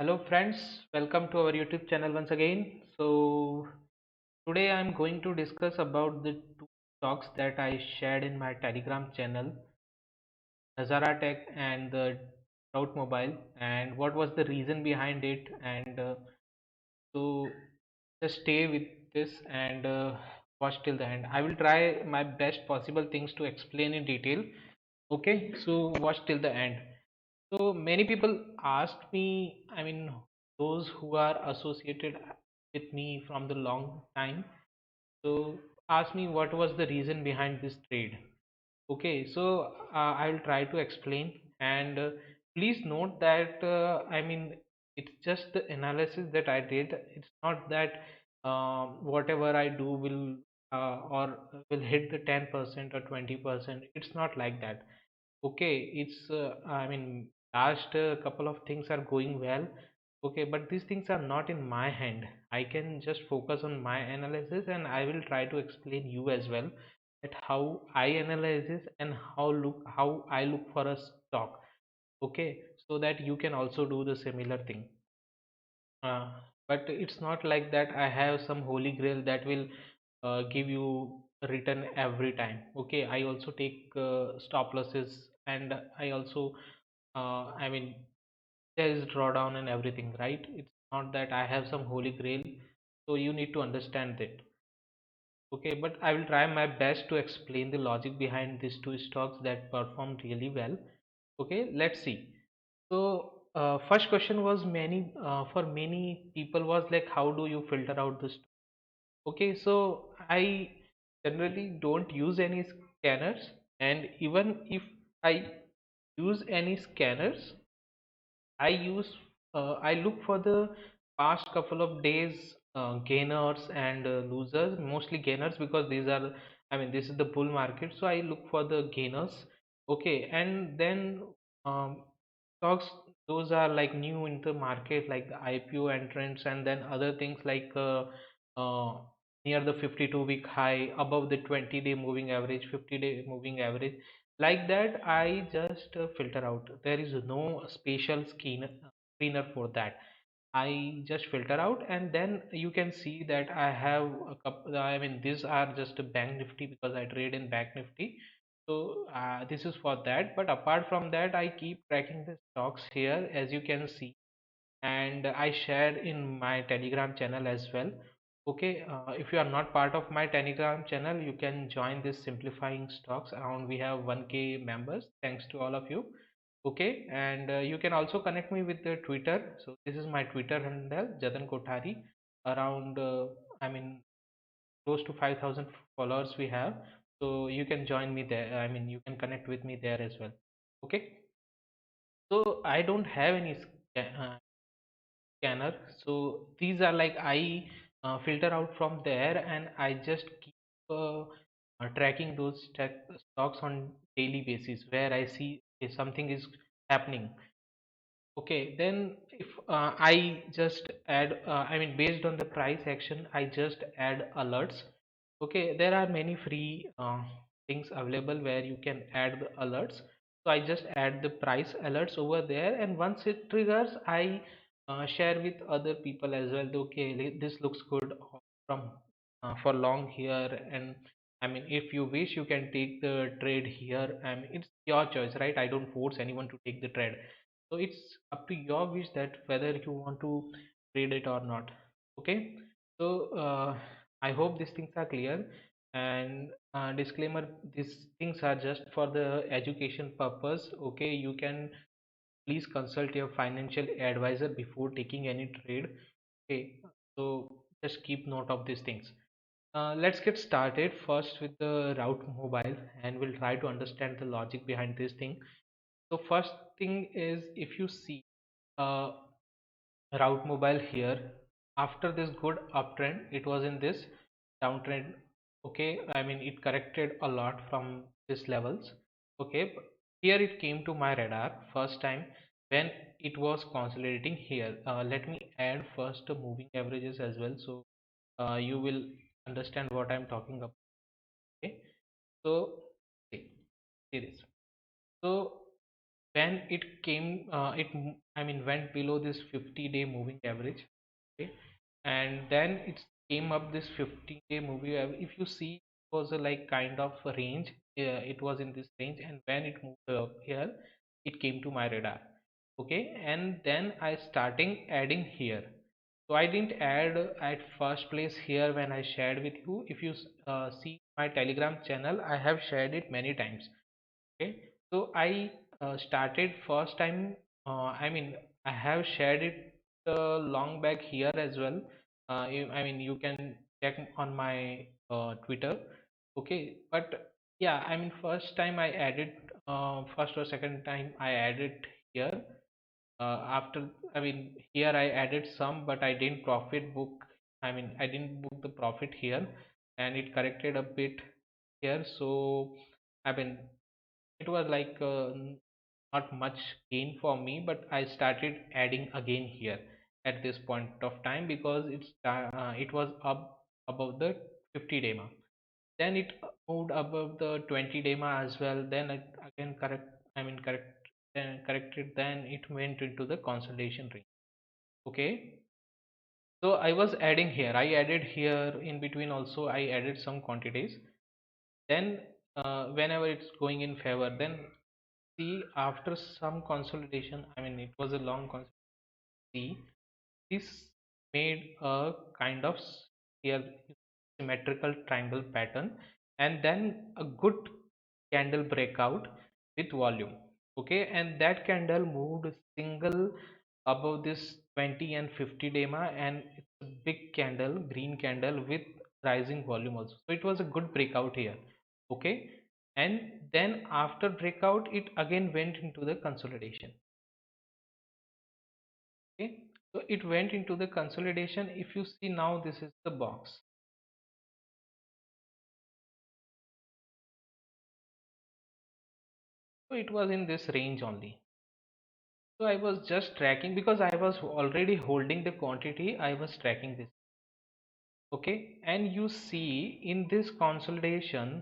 Hello friends, welcome to our YouTube channel once again. So today I'm going to discuss about the two stocks that I shared in my Telegram channel, Nazara Tech and the Route Mobile, and what was the reason behind it. And so just stay with this and watch till the end. I will try my best possible things to explain in detail. Okay, so watch till the end. So many people asked me, those who are associated with me from the long time, so asked me what was the reason behind this trade. Okay, so I will try to explain, and please note that it's just the analysis that I did. It's not that whatever I do or will hit the 10% or 20%. It's not like that. Okay, it's last couple of things are going well. Okay, but these things are not in my hand. I can just focus on my analysis, and I will try to explain you as well that how I analyze this and how I look for a stock. Okay, so that you can also do the similar thing. uh, but it's not like that I have some holy grail that will give you return every time. Okay, I also take stop losses, and I also I mean there is drawdown and everything, right? It's not that I have some holy grail, so you need to understand that. Okay, but I will try my best to explain the logic behind these two stocks that performed really well. Okay, let's see. So first question was many for many people was like, how do you filter out this? Okay, so I generally don't use any scanners, and even if I use any scanners, I look for the past couple of days gainers and losers, mostly gainers, because these are, this is the bull market, so I look for the gainers. Okay, and then um, stocks, those are like new in the market, like the IPO entrants, and then other things like uh, near the 52-week high, above the 20-day moving average, 50-day moving average. Like that, I just filter out. There is no special screener for that. I just filter out, and then you can see that I have a couple. These are just a bank nifty because I trade in bank nifty. So this is for that. But apart from that, I keep tracking the stocks here, as you can see, and I shared in my Telegram channel as well. Okay, if you are not part of my Telegram channel, you can join this simplifying stocks. Around we have 1K members. Thanks to all of you. Okay, and you can also connect me with the Twitter. So this is my Twitter handle, Jadan Kothari. Around close to 5,000 followers we have. So you can join me there. You can connect with me there as well. Okay. So I don't have any scanner, so these are like I filter out from there, and I just keep tracking those stocks on daily basis where I see if something is happening. Okay, then if I just add, based on the price action, I just add alerts. Okay, there are many free things available where you can add the alerts. So I just add the price alerts over there, and once it triggers, I share with other people as well. Okay, this looks good from for long here, and if you wish, you can take the trade here. It's your choice, right? I don't force anyone to take the trade, so it's up to your wish that whether you want to read it or not. Okay, so I hope these things are clear, and disclaimer, these things are just for the education purpose. Okay, you can please consult your financial advisor before taking any trade. Okay, so just keep note of these things. Let's get started first with the route mobile, and we'll try to understand the logic behind this thing. So first thing is, if you see uh, route mobile here, after this good uptrend, it was in this downtrend. Okay, it corrected a lot from these levels. Okay, but here it came to my radar first time when it was consolidating here. Let me add first the moving averages as well, so you will understand what I'm talking about. Okay, so see, see this. So when it came I mean went below this 50-day moving average. Okay, and then it came up this 50-day moving average. If you see, it was a like kind of a range. It was in this range, and when it moved up here, it came to my radar. Okay, and then I starting adding here. So I didn't add at first place here when I shared with you. If you see my Telegram channel, I have shared it many times. Okay, so I started first time. I mean, I have shared it long back here as well. I mean, you can check on my Twitter. Okay, but yeah, I mean, first time I added, first or second time I added here. After, I mean, here I added some, but I didn't profit book. I mean, I didn't book the profit here, and it corrected a bit here. So, I mean, it was like not much gain for me, but I started adding again here at this point of time because it was up above the 50-day mark. Then it moved above the 20-day mark as well. Then it again corrected. Then it went into the consolidation range. Okay, so I was adding here. I added here in between also. I added some quantities. Then whenever it's going in favor, then see after some consolidation, I mean it was a long see this made a kind of here symmetrical triangle pattern, and then a good candle breakout with volume. Okay, and that candle moved single above this 20 and 50 dema, and it's a big candle, green candle with rising volume also. So it was a good breakout here. Okay, and then after breakout it again went into the consolidation. Okay, so it went into the consolidation. If you see now, this is the box. So it was in this range only. So I was just tracking because I was already holding the quantity. I was tracking this. Okay, and you see in this consolidation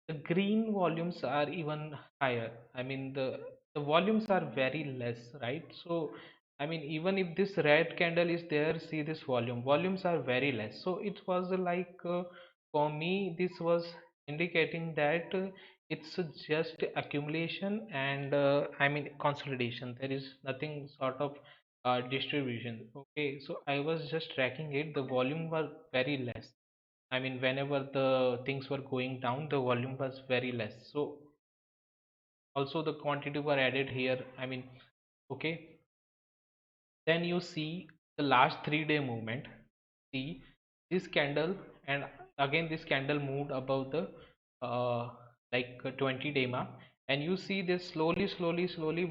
the green volumes are even higher. I mean the volumes are very less, right? So I mean, even if this red candle is there, see this volumes are very less. So it was like for me this was indicating that it's just accumulation and I mean consolidation. There is nothing sort of distribution. Okay, so I was just tracking it. The volume was very less. I mean, whenever the things were going down, the volume was very less. So also the quantity were added here. I mean, okay. Then you see the last 3-day movement. See this candle, and again this candle moved above the like 20-day mark, and you see this slowly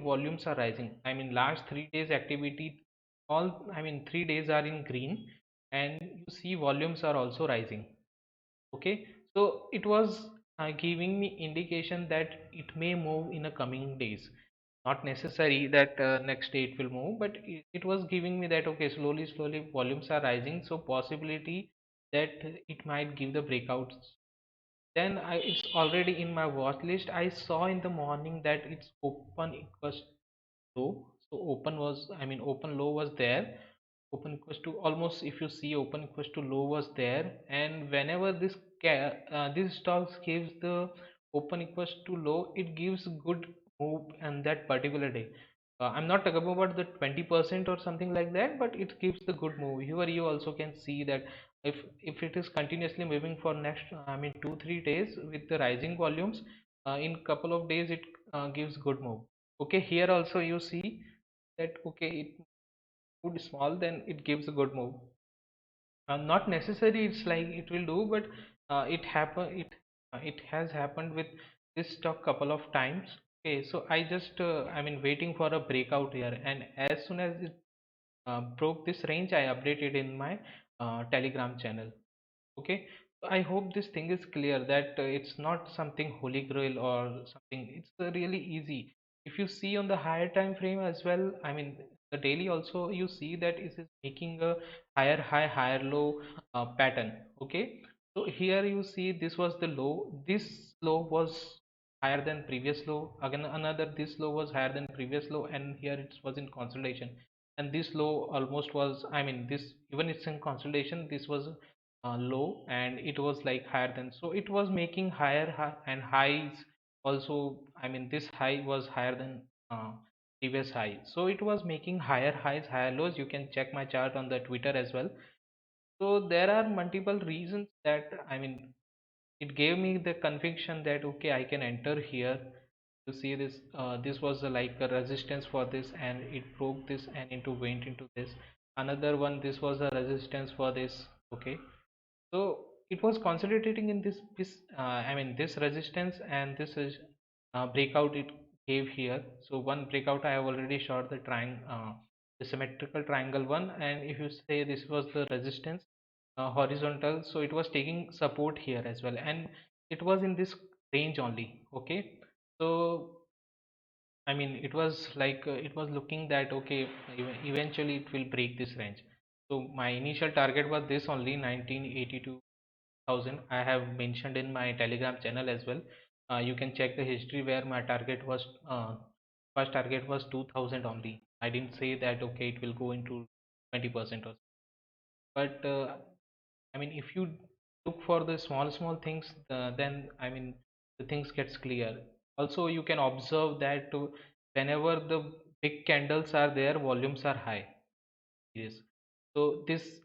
volumes are rising. I mean, last 3 days activity, all I mean 3 days are in green, and you see volumes are also rising. Okay, so it was giving me indication that it may move in the coming days. Not necessary that next day it will move, but it was giving me that okay, slowly volumes are rising, so possibility that it might give the breakouts. Then it's already in my watch list. I saw in the morning that its open equals low. So open was, I mean, open low was there. Open equals to almost, if you see, open equals to low was there. And whenever this stocks gives the open equals to low, it gives good move and that particular day. I'm not talking about the 20% or something like that, but it gives the good move. Here you also can see that if it is continuously moving for next, I mean 2-3 days with the rising volumes, in couple of days it gives good move. Okay, here also you see that okay, it would small, then it gives a good move. Not necessary it's like it will do, but it has happened with this stock couple of times. Okay, so I just I mean waiting for a breakout here, and as soon as it broke this range, I updated in my Telegram channel. Okay, so I hope this thing is clear that it's not something holy grail or something. It's really easy. If you see on the higher time frame as well, I mean the daily also, you see that it is making a higher high higher low pattern. Okay, so here you see this was the low, this low was higher than previous low. Again, another this low was higher than previous low, and here it was in consolidation. And this low almost was, I mean, this even it's in consolidation. This was low, and it was like higher than. So it was making higher and highs also. I mean, this high was higher than previous high. So it was making higher highs, higher lows. You can check my chart on the Twitter as well. So there are multiple reasons that, I mean, it gave me the conviction that okay, I can enter here to see this. This was like a resistance for this, and it broke this and into went into this. Another one, this was a resistance for this. Okay, so it was consolidating in this I mean this resistance, and this is breakout it gave here. So one breakout I have already shot the triangle, the symmetrical triangle one, and if you say this was the resistance, horizontal, so it was taking support here as well, and it was in this range only. Okay, so I mean it was like it was looking that okay, eventually it will break this range. So my initial target was this only, 1982,000. I have mentioned in my Telegram channel as well. You can check the history where my target was, first target was 2000 only. I didn't say that okay it will go into 20% or so. But I mean if you look for the small things, then I mean the things gets clear. Also you can observe that whenever the big candles are there, volumes are high. Yes. So this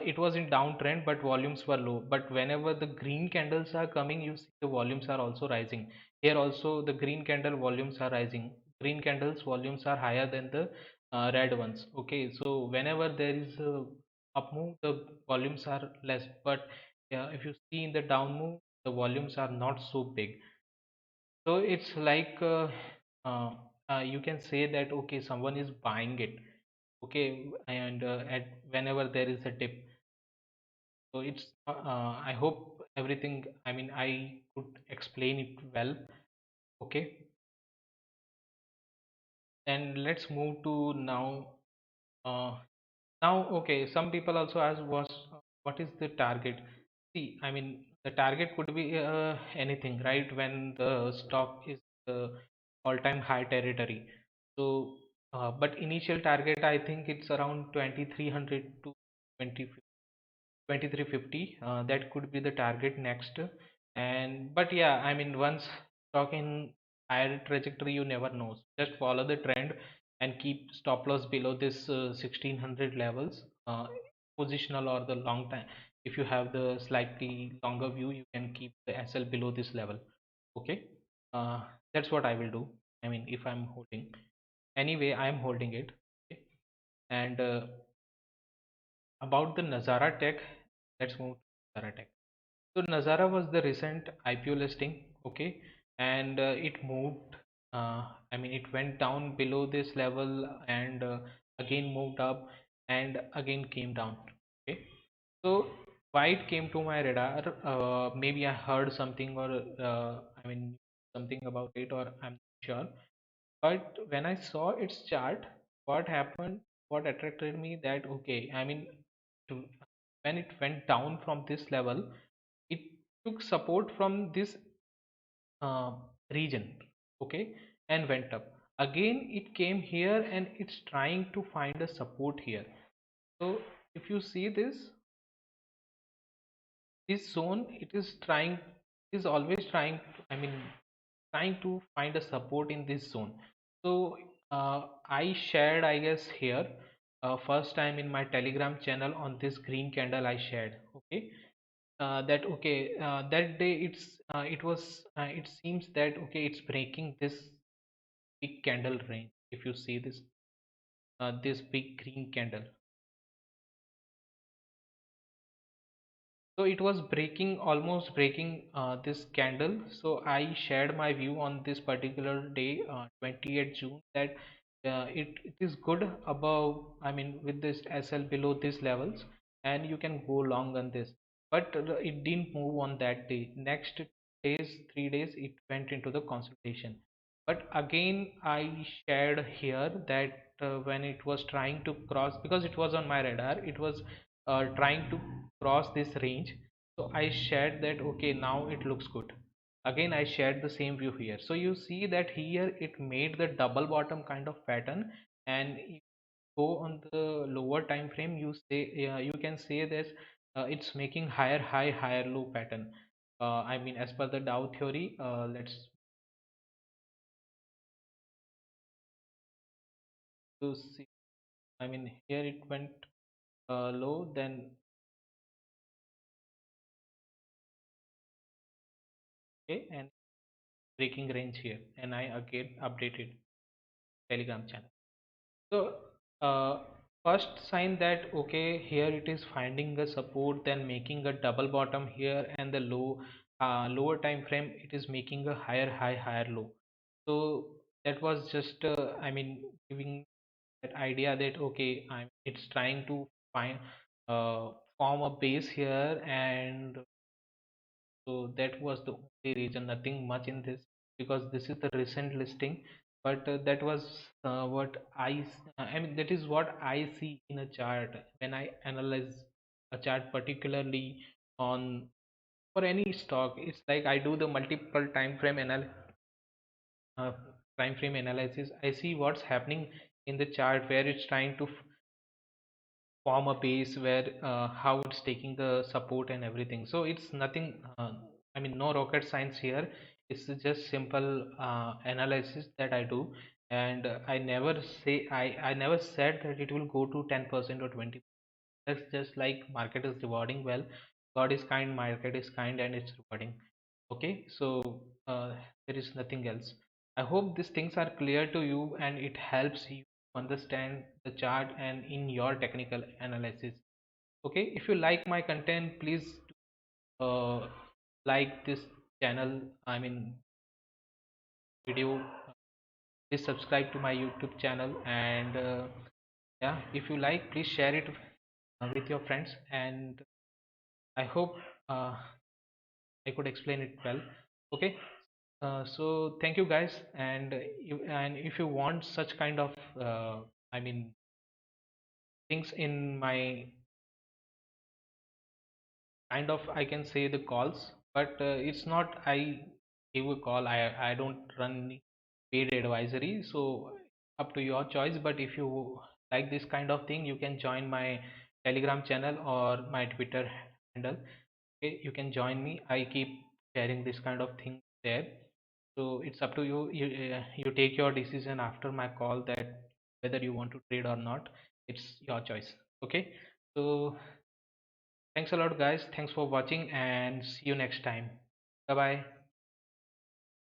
it was in downtrend, but volumes were low. But whenever the green candles are coming, you see the volumes are also rising. Here also the green candle volumes are rising. Green candles volumes are higher than the red ones. Okay, so whenever there is a up move, the volumes are less. But if you see in the down move, the volumes are not so big. So it's like uh, you can say that okay, someone is buying it. Okay, and at whenever there is a dip. So it's I hope everything, I mean I could explain it well. Okay, and let's move to now. Now okay, some people also ask what is the target. See, I mean the target could be anything, right? When the stock is all-time high territory. So but initial target I think it's around 2300 to 20 2350. That could be the target next. And but yeah, I mean once stock in higher trajectory, you never know. Just follow the trend and keep stop loss below this 1600 levels, positional or the long time. If you have the slightly longer view, you can keep the SL below this level. Okay, uh, that's what I will do. I mean if I'm holding, anyway I am holding it. Okay. And about the Nazara Tech, let's move to Nazara Tech. So Nazara was the recent IPO listing, okay, and it moved. I mean, it went down below this level and again moved up and again came down. Okay, so why it came to my radar? Maybe I heard something, or I mean something about it, or I'm not sure. But when I saw its chart, what happened, what attracted me that okay, I mean, to, when it went down from this level, it took support from this uh, region, okay, and went up. Again, it came here and it's trying to find a support here. So if you see this zone, it is trying, is always trying, I mean, trying to find a support in this zone. So I shared, I guess here, first time in my Telegram channel on this green candle I shared. Okay, that okay, that day it was it seems that okay it's breaking this big candle range. If you see this this big green candle, so it was breaking, almost breaking this candle. So I shared my view on this particular day, 28th June, that it is good above, I mean with this SL below these levels, and you can go long on this. But it didn't move on that day. Next days, 3 days, it went into the consolidation. But again, I shared here that when it was trying to cross, because it was on my radar, it was trying to cross this range. So I shared that okay, now it looks good. Again, I shared the same view here. So you see that here it made the double bottom kind of pattern, and if you go on the lower time frame, you can say this, it's making higher high higher low pattern. I mean, as per the Dow theory, let's to see. I mean, here it went low, then okay, and breaking range here, and I again updated Telegram channel. So, first sign that okay, here it is finding a support, then making a double bottom here, and the lower time frame it is making a higher high, higher low. So that was just I mean giving that idea that okay, it's trying to find uh, form a base here, and so that was the only reason, nothing much in this, because this is the recent listing. But that was I mean, that is what I see in a chart when I analyze a chart, particularly on for any stock. It's like I do the multiple uh, time frame analysis. I see what's happening in the chart, where it's trying to form a base, where how it's taking the support and everything. So it's nothing, I mean, no rocket science here. It's just simple analysis that I do. And I never say, I never said that it will go to 10% or 20. That's just like market is rewarding well. God is kind, market is kind, and it's rewarding. Okay, so there is nothing else. I hope these things are clear to you and it helps you understand the chart and in your technical analysis. Okay, if you like my content, please uh, like this channel, I mean video. Please subscribe to my YouTube channel, and yeah, if you like, please share it with your friends. And I hope I could explain it well. Okay. So thank you guys, and if you want such kind of I mean things in my kind of, I can say, the calls, but it's not I give a call. I don't run any paid advisory, so up to your choice. But if you like this kind of thing, you can join my Telegram channel or my Twitter handle. Okay, you can join me. I keep sharing this kind of thing there. So it's up to you. You take your decision after my call, that whether you want to trade or not. It's your choice. Okay. So thanks a lot, guys. Thanks for watching, and see you next time. Bye bye.